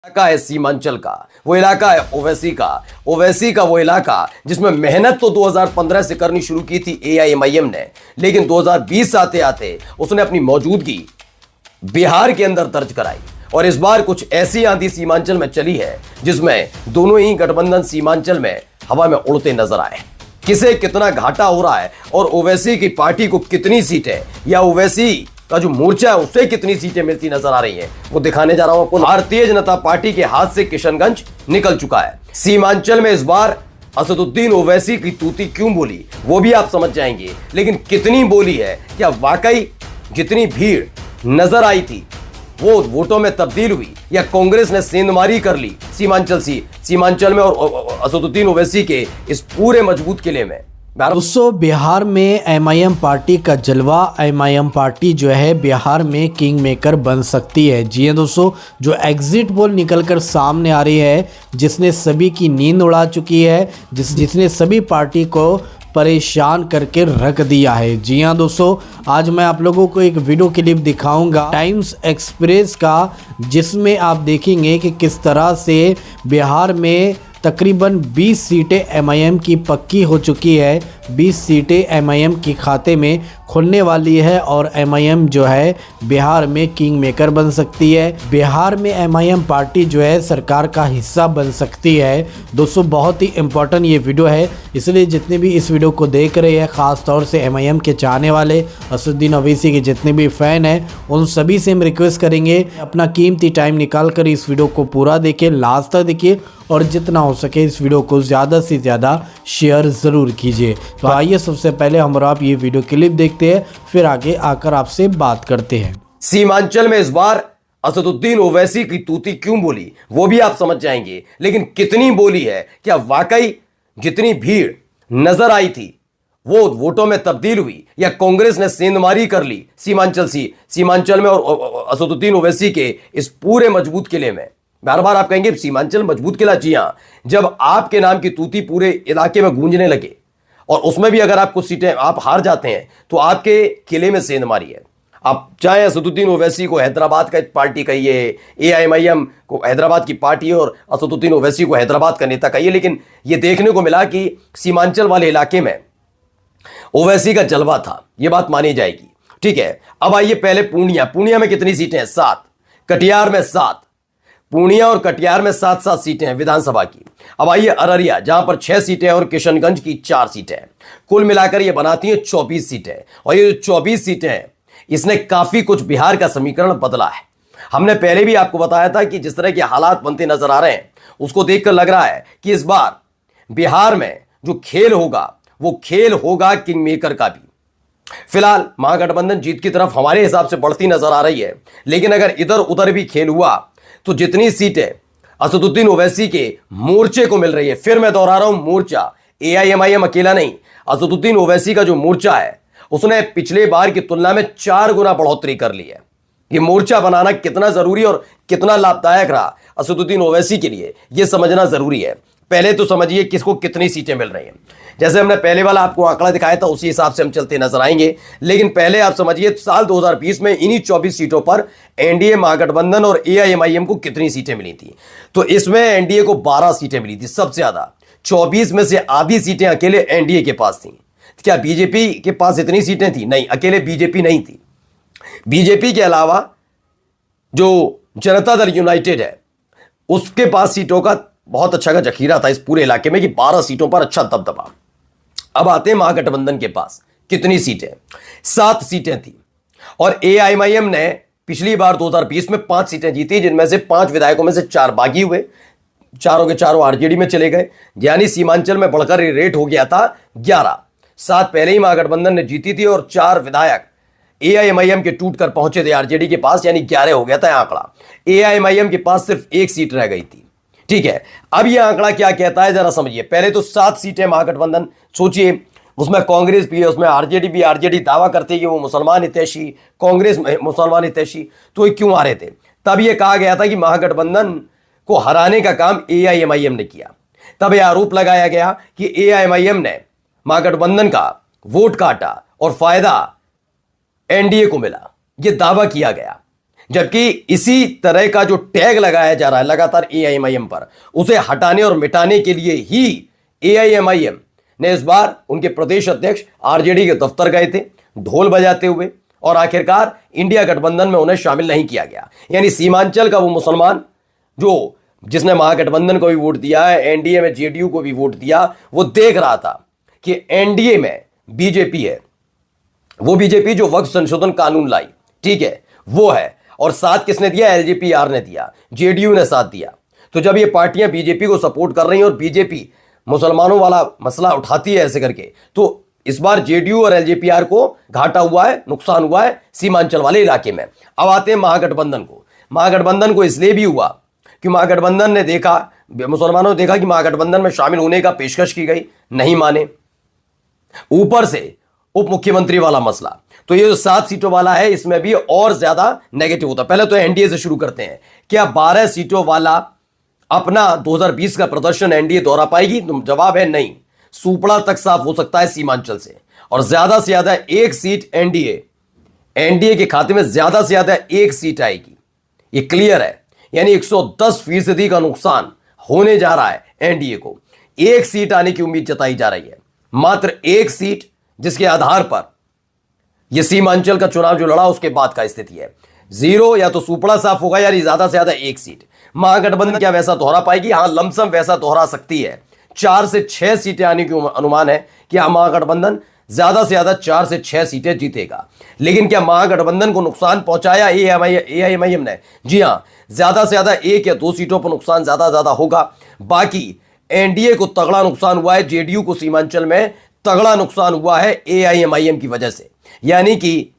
इलाका है सीमांचल का, वो इलाका है ओवैसी का वो इलाका जिसमें मेहनत तो 2015 से करनी शुरू की थी एआईएमआईएम ने, लेकिन 2020 आते आते उसने अपनी मौजूदगी बिहार के अंदर दर्ज कराई। और इस बार कुछ ऐसी आंधी सीमांचल में चली है जिसमें दोनों ही गठबंधन सीमांचल में हवा में उड़ते नजर आए। किसे कितना घाटा हो रहा है और ओवैसी की पार्टी को कितनी सीटें या ओवैसी का जो मोर्चा है उससे कितनी सीटें मिलती नजर आ रही हैं, वो दिखाने जा रहा हूं आपको। भारतीय जनता पार्टी के हाथ से किशनगंज निकल चुका है। सीमांचल में इस बार असदुद्दीन ओवैसी की तूती क्यों बोली वो भी आप समझ जाएंगे, लेकिन कितनी बोली है, क्या वाकई जितनी भीड़ नजर आई थी वो वोटों में तब्दील हुई या कांग्रेस ने सेंधमारी कर ली सीमांचल में और असदुद्दीन ओवैसी के इस पूरे मजबूत किले में। दोस्तों, बिहार में एमआईएम पार्टी का जलवा, एमआईएम पार्टी जो है बिहार में किंग मेकर बन सकती है। जी हां दोस्तों, जो एग्जिट पोल निकलकर सामने आ रही है जिसने सभी की नींद उड़ा चुकी है, जिसने सभी पार्टी को परेशान करके रख दिया है। जी हाँ दोस्तों, आज मैं आप लोगों को एक वीडियो क्लिप दिखाऊंगा टाइम्स एक्सप्रेस का, जिसमें आप देखेंगे कि किस तरह से बिहार में तकरीबन 20 सीटें एमआईएम की पक्की हो चुकी है। 20 सीटें एमआईएम के खाते में खुलने वाली है और एमआईएम जो है बिहार में किंग मेकर बन सकती है। बिहार में एमआईएम पार्टी जो है सरकार का हिस्सा बन सकती है। दोस्तों, बहुत ही इम्पोर्टेंट ये वीडियो है, इसलिए जितने भी इस वीडियो को देख रहे हैं, ख़ास तौर से एमआईएम के चाहने वाले, असदुद्दीन ओवैसी के जितने भी फ़ैन हैं, उन सभी से हम रिक्वेस्ट करेंगे अपना कीमती टाइम निकाल कर इस वीडियो को पूरा देखिए, लास्ट तक देखिए और जितना हो सके इस वीडियो को ज़्यादा से ज़्यादा शेयर ज़रूर कीजिए। तो आइए सबसे पहले हम और आप ये वीडियो क्लिप देखते हैं, फिर आगे आकर आपसे बात करते हैं। सीमांचल में इस बार असदुद्दीन ओवैसी की तूती क्यों बोली वो भी आप समझ जाएंगे, लेकिन कितनी बोली है, क्या वाकई जितनी भीड़ नजर आई थी वो वोटों में तब्दील हुई या कांग्रेस ने सेंधमारी कर ली सीमांचल में और असदुद्दीन ओवैसी के इस पूरे मजबूत किले में। बार बार आप कहेंगे सीमांचल मजबूत किला, जी हां, जब आपके नाम की तूती पूरे इलाके में गूंजने लगे और उसमें भी अगर आप कुछ सीटें आप हार जाते हैं तो आपके किले में सेंधमारी है। आप चाहे असदुद्दीन ओवैसी को हैदराबाद का पार्टी कहिए, एआईएमआईएम को हैदराबाद की पार्टी है और असदुद्दीन ओवैसी को हैदराबाद का नेता कहिए, लेकिन यह देखने को मिला कि सीमांचल वाले इलाके में ओवैसी का जलवा था, यह बात मानी जाएगी। ठीक है, अब आइए पहले पूर्णिया में कितनी सीटें हैं? 7। कटिहार में 7। पूर्णिया और कटिहार में 7-7 सीटें हैं विधानसभा की। अब आइए अररिया, जहां पर 6 सीटें और किशनगंज की 4 सीटें हैं। कुल मिलाकर ये बनाती हैं 24 सीटें। और ये जो 24 सीटें हैं इसने काफी कुछ बिहार का समीकरण बदला है। हमने पहले भी आपको बताया था कि जिस तरह के हालात बनते नजर आ रहे हैं उसको देखकर लग रहा है कि इस बार बिहार में जो खेल होगा वो खेल होगा किंग मेकर का भी। फिलहाल महागठबंधन जीत की तरफ हमारे हिसाब से बढ़ती नजर आ रही है, लेकिन अगर इधर उधर भी खेल हुआ तो जितनी सीटें असदुद्दीन ओवैसी के मोर्चे को मिल रही है, फिर मैं दोहरा रहा हूं, मोर्चा, एआईएमआईएम अकेला नहीं, असदुद्दीन ओवैसी का जो मोर्चा है उसने पिछले बार की तुलना में 4 गुना बढ़ोतरी कर ली है। ये मोर्चा बनाना कितना जरूरी और कितना लाभदायक रहा असदुद्दीन ओवैसी के लिए, यह समझना जरूरी है। पहले तो समझिए किसको कितनी सीटें मिल रही हैं। जैसे हमने पहले वाला आपको आंकड़ा दिखाया था उसी हिसाब से हम चलते नजर आएंगे, लेकिन पहले आप समझिए साल 2020 में इन्हीं 24 सीटों पर एनडीए, महागठबंधन और एआईएमआईएम को कितनी सीटें मिली थी। तो इसमें एनडीए को 12 सीटें मिली थी, सबसे ज्यादा। 24 में से आधी सीटें अकेले एनडीए के पास थी। क्या बीजेपी के पास इतनी सीटें थी? नहीं, अकेले बीजेपी नहीं थी। बीजेपी के अलावा जो जनता दल यूनाइटेड है उसके पास सीटों का बहुत अच्छा का जखीरा था इस पूरे इलाके में कि 12 सीटों पर अच्छा दबदबा। अब आते हैं महागठबंधन के पास कितनी सीटें? 7 सीटें थी। और एआईएमआईएम ने पिछली बार 2020 में 5 सीटें जीती, जिनमें से 5 विधायकों में से 4 बागी हुए, चारों के चारों आरजेडी में चले गए, यानी सीमांचल में बढ़कर रेट हो गया था 11। 7 पहले ही महागठबंधन ने जीती थी और 4 विधायक एआईएमआईएम के टूट कर पहुंचे थे आरजेडी के पास, यानी 11 हो गया था आंकड़ा। एआईएमआईएम के पास सिर्फ 1 सीट रह गई थी। ठीक है, अब यह आंकड़ा क्या कहता है जरा समझिए। पहले तो 7 सीटें महागठबंधन, सोचिए उसमें कांग्रेस भी है, उसमें आरजेडी भी। आरजेडी दावा करती है कि वो मुसलमान हितैषी, कांग्रेस मुसलमान हितैषी, तो ये क्यों आ रहे थे? तब यह कहा गया था कि महागठबंधन को हराने का काम एआईएमआईएम ने किया। तब यह आरोप लगाया गया कि एआईएमआईएम ने महागठबंधन का वोट काटा और फायदा एनडीए को मिला, यह दावा किया गया। जबकि इसी तरह का जो टैग लगाया जा रहा है लगातार एआईएमआईएम पर, उसे हटाने और मिटाने के लिए ही एआईएमआईएम ने इस बार उनके प्रदेश अध्यक्ष आरजेडी के दफ्तर गए थे ढोल बजाते हुए, और आखिरकार इंडिया गठबंधन में उन्हें शामिल नहीं किया गया। यानी सीमांचल का वो मुसलमान जो जिसने महागठबंधन को भी वोट दिया है, एनडीए में जेडीयू को भी वोट दिया, वो देख रहा था कि एनडीए में बीजेपी है, वो बीजेपी जो वक्फ संशोधन कानून लाई, ठीक है, वो है, और साथ किसने दिया? एलजेपीआर ने दिया, जेडीयू ने साथ दिया। तो जब ये पार्टियां बीजेपी को सपोर्ट कर रही हैं और बीजेपी मुसलमानों वाला मसला उठाती है ऐसे करके, तो इस बार जेडीयू और एलजेपीआर को घाटा हुआ है, नुकसान हुआ है सीमांचल वाले इलाके में। अब आते हैं महागठबंधन को। महागठबंधन को इसलिए भी हुआ कि महागठबंधन ने देखा, मुसलमानों ने देखा कि महागठबंधन में शामिल होने का पेशकश की गई, नहीं माने। ऊपर से उप मुख्यमंत्री वाला मसला, तो ये जो 7 सीटों वाला है इसमें भी और ज्यादा नेगेटिव होता है। पहले तो एनडीए से शुरू करते हैं। क्या 12 सीटों वाला अपना 2020 का प्रदर्शन एनडीए दोहरा पाएगी? तो जवाब है नहीं। सुपड़ा तक साफ हो सकता है सीमांचल से, और ज्यादा से ज्यादा 1 सीट एनडीए के खाते में ज्यादा से ज्यादा 1 सीट आएगी, ये क्लियर है। यानी 110% का नुकसान होने जा रहा है एनडीए को। 1 सीट आने की उम्मीद जताई जा रही है, मात्र 1 सीट, जिसके आधार पर यह सीमांचल का चुनाव जो लड़ा उसके बाद का स्थिति है। 0 या तो सुपड़ा साफ होगा, यानी ज्यादा से ज्यादा 1 सीट। महागठबंधन क्या वैसा दोहरा पाएगी? हां, लमसम वैसा दोहरा सकती है। 4 से 6 सीटें आने की अनुमान है कि महागठबंधन ज्यादा से ज्यादा 4 से 6 सीटें जीतेगा। लेकिन क्या महागठबंधन को नुकसान पहुंचाया एआईएमआईएम ने? जी हां, ज्यादा से ज्यादा 1 या 2 सीटों पर नुकसान ज्यादा होगा। बाकी एनडीए को तगड़ा नुकसान हुआ है, जेडीयू को सीमांचल में तगड़ा नुकसान हुआ है एआईएमआईएम की वजह से। यानी कि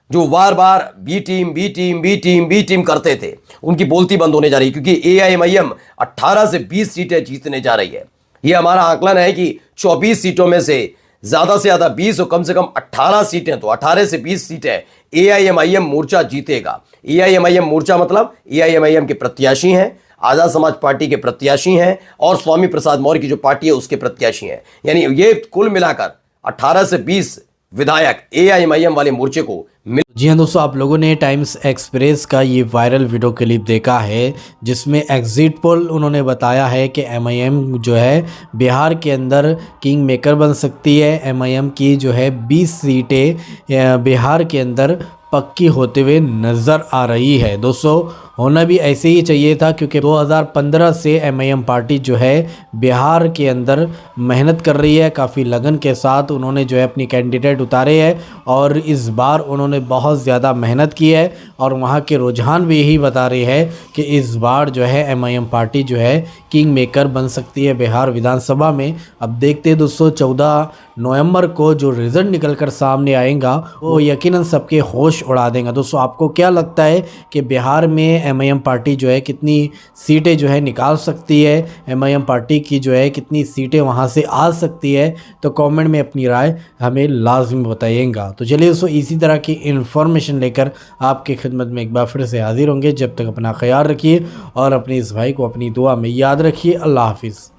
जो बार बार बी टीम करते थे, उनकी बोलती बंद होने जा रही है, क्योंकि एआईएमआईएम 18 से 20 सीटें जीतने जा रही है। यह हमारा आकलन है कि 24 सीटों में से ज्यादा 20 और कम से कम 18 सीटें, तो 18 से 20 सीटें एआईएमआईएम मोर्चा जीतेगा। एआईएमआईएम मोर्चा मतलब एआईएमआईएम के प्रत्याशी हैं, आजाद समाज पार्टी के प्रत्याशी हैं, और स्वामी प्रसाद मौर्य की जो पार्टी है उसके प्रत्याशी हैं। यानी ये कुल मिलाकर 18 से 20 विधायक एआईएमआईएम वाले मोर्चे को मिल। जी हाँ दोस्तों, आप लोगों ने टाइम्स एक्सप्रेस का ये वायरल वीडियो क्लिप देखा है, जिसमें एग्जिट पोल उन्होंने बताया है कि एमआईएम जो है बिहार के अंदर किंग मेकर बन सकती है। एमआईएम की जो है 20 सीटें बिहार के अंदर पक्की होते हुए नज़र आ रही है। दोस्तों, होना भी ऐसे ही चाहिए था, क्योंकि 2015 से एमआईएम पार्टी जो है बिहार के अंदर मेहनत कर रही है। काफ़ी लगन के साथ उन्होंने जो है अपनी कैंडिडेट उतारे हैं, और इस बार उन्होंने बहुत ज़्यादा मेहनत की है, और वहाँ के रुझान भी यही बता रहे हैं कि इस बार जो है एमआईएम पार्टी जो है किंग मेकर बन सकती है बिहार विधानसभा में। अब देखते हैं दोस्तों, 14 नवंबर को जो रिज़ल्ट निकल कर सामने आएगा वो यकीनन सबके होश उड़ा देगा। दोस्तों, आपको क्या लगता है कि बिहार में एमआईएम पार्टी जो है कितनी सीटें जो है निकाल सकती है? एमआईएम पार्टी की जो है कितनी सीटें वहां से आ सकती है? तो कमेंट में अपनी राय हमें लाजमी बताइएगा। तो चलिए दोस्तों, इसी तरह की इन्फॉर्मेशन लेकर आपकी खिदमत में एक बार फिर से हाजिर होंगे। जब तक अपना ख्याल रखिए और अपने इस भाई को अपनी दुआ में याद रखिए। अल्लाह हाफिज़।